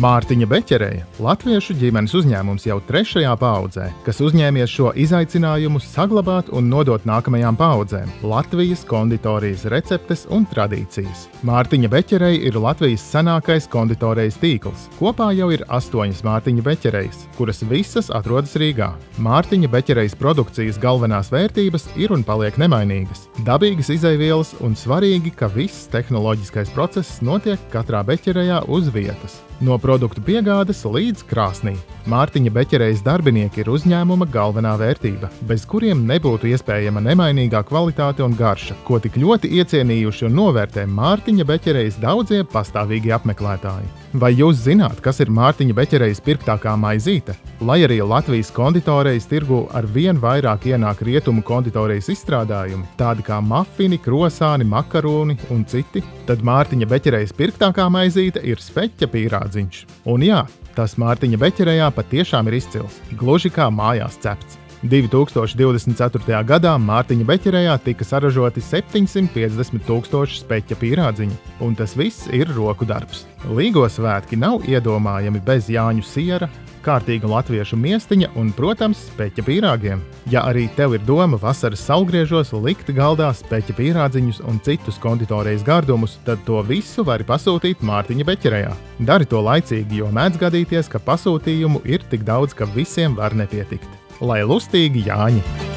Mārtiņa Beķereja – latviešu ģimenes uzņēmums jau 3. paaudzē, kas uzņēmies šo izaicinājumu saglabāt un nodot nākamajām paaudzēm Latvijas konditorijas receptes un tradīcijas. Mārtiņa Beķereja ir Latvijas senākais konditorijas tīkls. Kopā jau ir 8 Mārtiņa Beķerejas, kuras visas atrodas Rīgā. Mārtiņa Beķerejas produkcijas galvenās vērtības ir un paliek nemainīgas. Dabīgas izeivielas un svarīgi, ka viss tehnoloģiskais process notiek katrā beķerejā uz vietas. No produktu piegādes līdz krāsnī. Mārtiņa Beķerejas darbinieki ir uzņēmuma galvenā vērtība, bez kuriem nebūtu iespējama nemainīgā kvalitāte un garša, ko tik ļoti iecienījuši un novērtē Mārtiņa Beķerejas daudzie pastāvīgi apmeklētāji. Vai jūs zināt, kas ir Mārtiņa Beķerejas pirktākā maizīte? Lai arī Latvijas konditorijas tirgu ar vien vairāk ienāk rietumu konditorijas izstrādājumi, tādi kā mafini, krosāni, makaroni un citi, tad Mārtiņa Beķerejas pirktākā maizīte ir speķa pīrādziņš. Un jā, tas Mārtiņa Beķerejā patiešām ir izcils, gluži kā mājās cepts. 2024. gadā Mārtiņa Beķerejā tika saražoti 750 000 speķa pīrādziņu, un tas viss ir roku darbs. Līgo svētki nav iedomājami bez jāņu siera, kārtīga latviešu miestiņa un, protams, speķa pīrāgiem. Ja arī tev ir doma vasaras saulgriežos likt galdā speķa pīrādziņus un citus konditorijas gardumus, tad to visu vari pasūtīt Mārtiņa Beķerejā. Dari to laicīgi, jo mēdz gadīties, ka pasūtījumu ir tik daudz, ka visiem var nepietikt. Lai lustīgi Jāņi!